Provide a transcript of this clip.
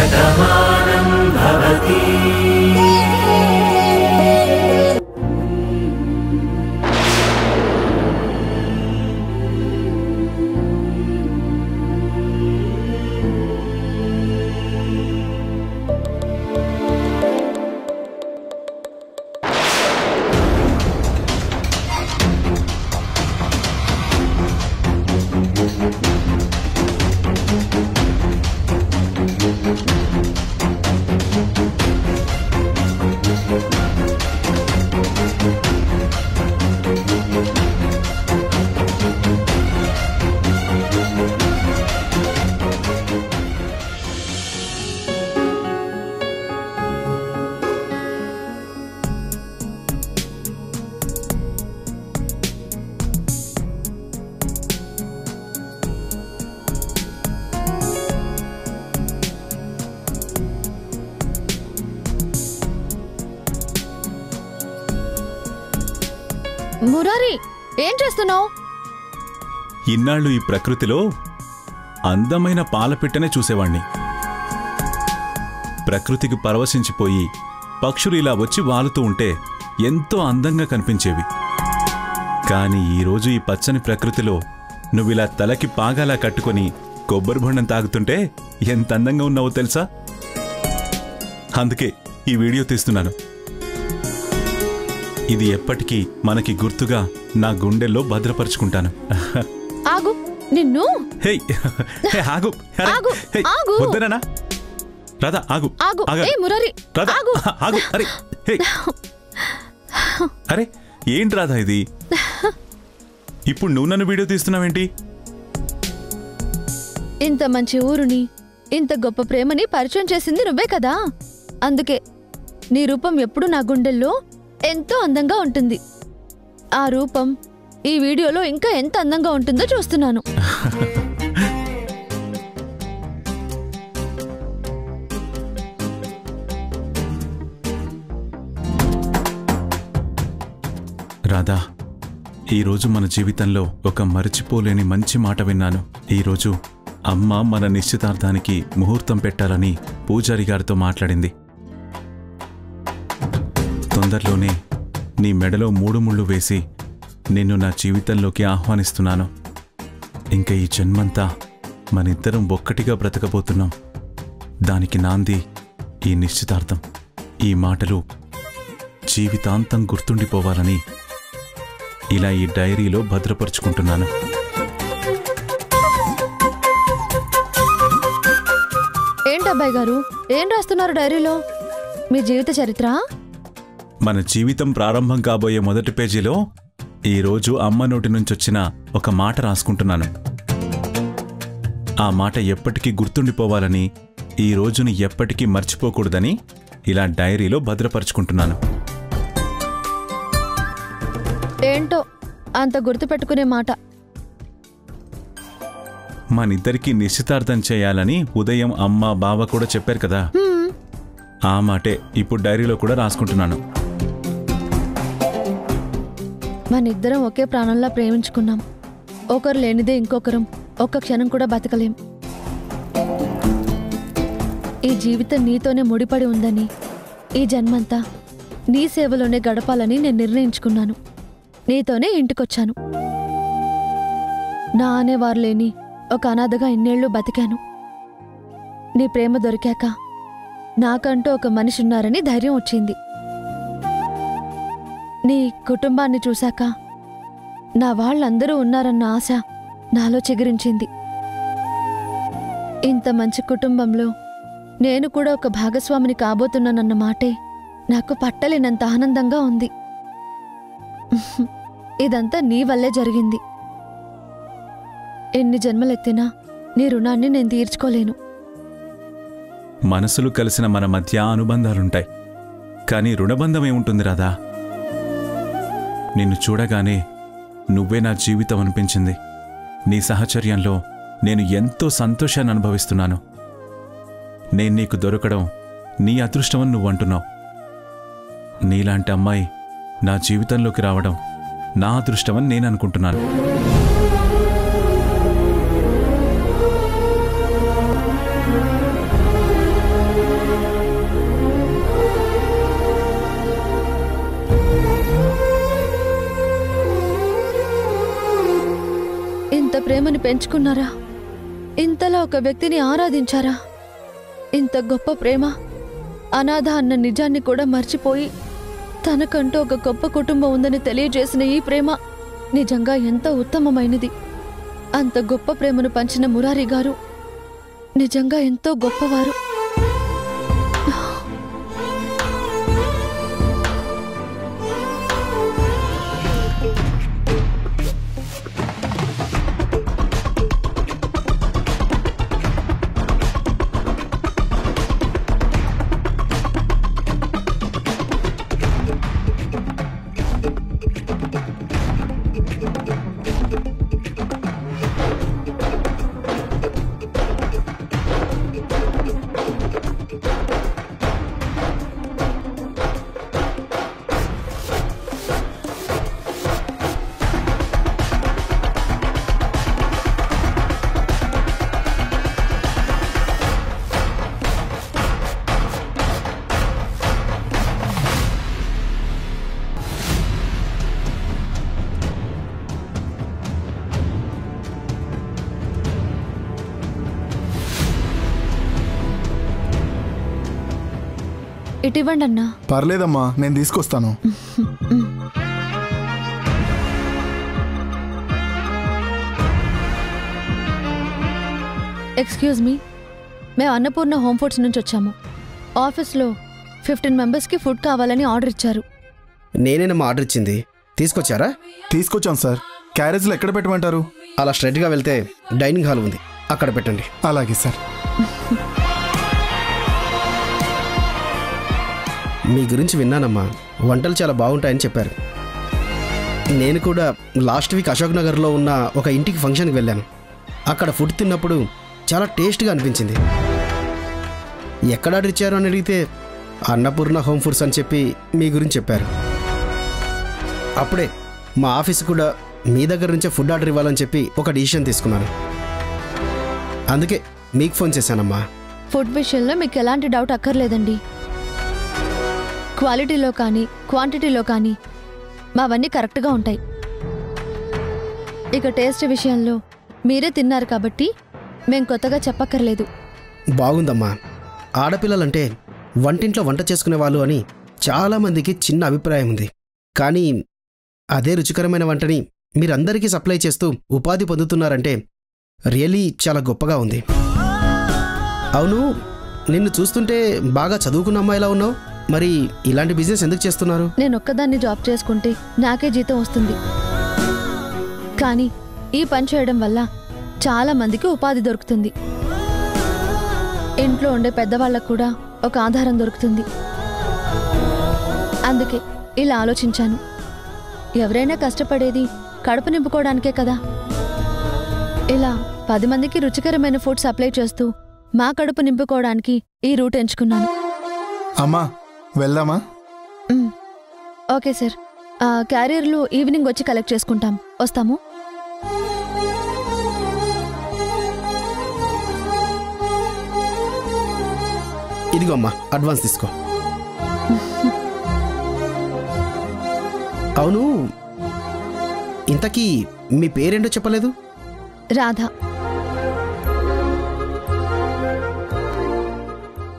शतमानं भवति। మురారి, ఏం చేస్తున్నావు? ఇన్నాళ్ళు ఈ ప్రకృతిలో అందమైన పాలపిట్టనే చూసేవాణ్ణి. ప్రకృతికి పరవశించిపోయి పక్షులు ఇలా వచ్చి వాలుతూ ఉంటే ఎంతో అందంగా కనిపించేవి. కాని ఈరోజు ఈ పచ్చని ప్రకృతిలో నువ్విలా తలకి పాగాలా కట్టుకొని కొబ్బరి బొండం తాగుతుంటే ఎంత అందంగా ఉన్నావో తెలుసా? అందుకే ఈ వీడియో తీస్తున్నాను. ఇది ఎప్పటికీ మనకి గుర్తుగా నా గుండెల్లో భద్రపరుచుకుంటాను. ఆగు, నిన్ను. హే ఆగు, ఆగు. వద్దనా రాధా, ఆగు. ఏ మురారి, ఆగు. అరే అరే ఏంటి రాధా ఇది? ఇప్పుడు నువ్వు నన్ను వీడియో తీస్తున్నావేంటి? ఇంత మంచి ఊరుని, ఇంత గొప్ప ప్రేమని పరిచయం చేసింది నువ్వే కదా. అందుకే నీ రూపం ఎప్పుడు నా గుండెల్లో ఎంతో అందంగా ఉంటుంది. ఆ రూపం ఈ వీడియోలో ఇంకా ఎంత అందంగా ఉంటుందో చూస్తున్నాను. రాధా, ఈరోజు మన జీవితంలో ఒక మరిచిపోలేని మంచి మాట విన్నాను. ఈరోజు అమ్మ మన నిశ్చితార్థానికి ముహూర్తం పెట్టాలని పూజారి గారితో మాట్లాడింది. తొందరలోనే నీ మెడలో 3 ముళ్ళు వేసి నిన్ను నా జీవితంలోకి ఆహ్వానిస్తున్నాను. ఇంకా ఈ జన్మంతా మనిద్దరం ఒక్కటిగా బ్రతకబోతున్నాం. దానికి నాంది ఈ నిశ్చితార్థం. ఈ మాటలు జీవితాంతం గుర్తుండిపోవాలని ఇలా ఈ డైరీలో భద్రపరుచుకుంటున్నాను. ఏంటబ్బాయి గారు, ఏం రాస్తున్నారు డైరీలో? మీ జీవిత చరిత్ర? మన జీవితం ప్రారంభం కాబోయే మొదటి పేజీలో ఈరోజు అమ్మ నోటి నుంచొచ్చిన ఒక మాట రాసుకుంటున్నాను. ఆ మాట ఎప్పటికీ గుర్తుండిపోవాలని, ఈ రోజుని ఎప్పటికీ మర్చిపోకూడదని ఇలా డైరీలో భద్రపరుచుకుంటున్నాను. ఏంటో అంత గుర్తుపెట్టుకునే మాట. మనిద్దరికీ నిశ్చితార్థం చేయాలని ఉదయం అమ్మ బావ కూడా చెప్పారు కదా. ఆ మాటే ఇప్పుడు డైరీలో కూడా రాసుకుంటున్నాను. మనిద్దరం ఒకే ప్రాణంలా ప్రేమించుకున్నాం. ఒకరు లేనిదే ఇంకొకరం ఒక్క క్షణం కూడా బతకలేం. ఈ జీవితం నీతోనే ముడిపడి ఉందని, ఈ జన్మంతా నీ సేవలోనే గడపాలని నేను నిర్ణయించుకున్నాను. నీతోనే ఇంటికొచ్చాను. నా అనేవారు లేని ఒక అనాథగా ఇన్నేళ్లు బతికాను. నీ ప్రేమ దొరికాక నాకంటూ ఒక మనిషి ఉన్నారని ధైర్యం వచ్చింది. నీ కుటుంబాన్ని చూశాక నా వాళ్ళందరూ ఉన్నారన్న ఆశ నాలో చిగురించింది. ఇంత మంచి కుటుంబంలో నేను కూడా ఒక భాగస్వామిని కాబోతున్నానన్న మాటే నాకు పట్టలేనంత ఆనందంగా ఉంది. ఇదంతా నీ వల్లే జరిగింది. ఎన్ని జన్మలెత్తినా నీ రుణాన్ని నేను తీర్చుకోలేను. మనసులు కలిసిన మన మధ్య అనుబంధాలుంటాయి, కానీ రుణబంధం ఏముంటుంది రాధా? నిన్ను చూడగానే నువ్వే నా జీవితం అనిపించింది. నీ సహచర్యంలో నేను ఎంతో సంతోషాన్ని అనుభవిస్తున్నాను. నేను నీకు దొరకడం నీ అదృష్టమని నువ్వంటున్నావు. నీలాంటి అమ్మాయి నా జీవితంలోకి రావడం నా అదృష్టమని నేను అనుకుంటున్నాను. ప్రేమని పెంచుకున్నారా? ఇంతలా ఒక వ్యక్తిని ఆరాధించారా? ఇంత గొప్ప ప్రేమ, అనాథ అన్న నిజాన్ని కూడా మర్చిపోయి తనకంటూ ఒక గొప్ప కుటుంబం ఉందని తెలియజేసిన ఈ ప్రేమ నిజంగా ఎంతో ఉత్తమమైనది. అంత గొప్ప ప్రేమను పంచిన మురారి గారు నిజంగా ఎంతో గొప్పవారు. ఇటివ్వండి అన్నా. పర్లేదమ్మా, నేను తీసుకొస్తాను. ఎక్స్క్యూజ్ మీ, మేము అన్నపూర్ణ హోమ్ ఫుడ్స్ నుంచి వచ్చాము. ఆఫీస్లో 15 మెంబర్స్కి ఫుడ్ కావాలని ఆర్డర్ ఇచ్చారు. నేనేనమ్మా ఆర్డర్ ఇచ్చింది. తీసుకొచ్చారా? తీసుకొచ్చాం సార్. క్యారేజ్లో ఎక్కడ పెట్టమంటారు? అలా స్ట్రైట్గా వెళ్తే డైనింగ్ హాల్ ఉంది, అక్కడ పెట్టండి. అలాగే సార్. మీ గురించి విన్నానమ్మా, వంటలు చాలా బాగుంటాయని చెప్పారు. నేను కూడా లాస్ట్ వీక్ అశోక్ నగర్లో ఉన్న ఒక ఇంటికి ఫంక్షన్కి వెళ్ళాను. అక్కడ ఫుడ్ తిన్నప్పుడు చాలా టేస్ట్గా అనిపించింది. ఎక్కడ ఆర్డర్ ఇచ్చారు అని అడిగితే అన్నపూర్ణ హోమ్ ఫుడ్స్ అని చెప్పి మీ గురించి చెప్పారు. అప్పుడే మా ఆఫీస్ కూడా మీ దగ్గర నుంచే ఫుడ్ ఆర్డర్ ఇవ్వాలని చెప్పి ఒక డిసిషన్ తీసుకున్నాను. అందుకే మీకు ఫోన్ చేశానమ్మా. ఫుడ్ విషయంలో మీకు ఎలాంటి డౌట్ అక్కర్లేదండి. క్వాలిటీలో కానీ క్వాంటిటీలో కానీ మావన్నీ కరెక్ట్గా ఉంటాయి. ఇక టేస్ట్ విషయంలో మీరే తిన్నారు కాబట్టి మేం కొత్తగా చెప్పక్కర్లేదు. బాగుందమ్మా. ఆడపిల్లలంటే వంటింట్లో వంట చేసుకునే వాళ్ళు అని చాలామందికి చిన్న అభిప్రాయం ఉంది. కానీ అదే రుచికరమైన వంటని మీరందరికీ సప్లై చేస్తూ ఉపాధి పొందుతున్నారంటే రియలీ చాలా గొప్పగా ఉంది. అవును, నిన్ను చూస్తుంటే బాగా చదువుకున్న అమ్మాయిలా ఉన్నావు. మరి ఇలాంటి బిజినెస్ ఎందుకు చేస్తున్నారు? నేను ఒక్కదాన్ని జాబ్ చేసుకుంటే నాకే జీతం వస్తుంది. కానీ ఈ పని చేయడం వల్ల చాలా మందికి ఉపాధి దొరుకుతుంది. ఇంట్లో ఉండే పెద్దవాళ్ళకు కూడా ఒక ఆధారం దొరుకుతుంది. అందుకే ఇలా ఆలోచించాను. ఎవరైనా కష్టపడేది కడుపు నింపుకోవడానికే కదా. ఇలా 10 మందికి రుచికరమైన ఫుడ్ సప్లై చేస్తూ మా కడుపు నింపుకోవడానికి ఈ రూట్ ఎంచుకున్నాను. అమ్మా, వెళ్దామా? Okay sir. క్యారియర్లు ఈవినింగ్ వచ్చి కలెక్ట్ చేసుకుంటాం. వస్తాము. ఇదిగో అమ్మా, అడ్వాన్స్ తీసుకో. అవును, ఇంతకీ మీ పేరేంటో చెప్పలేదు? రాధ.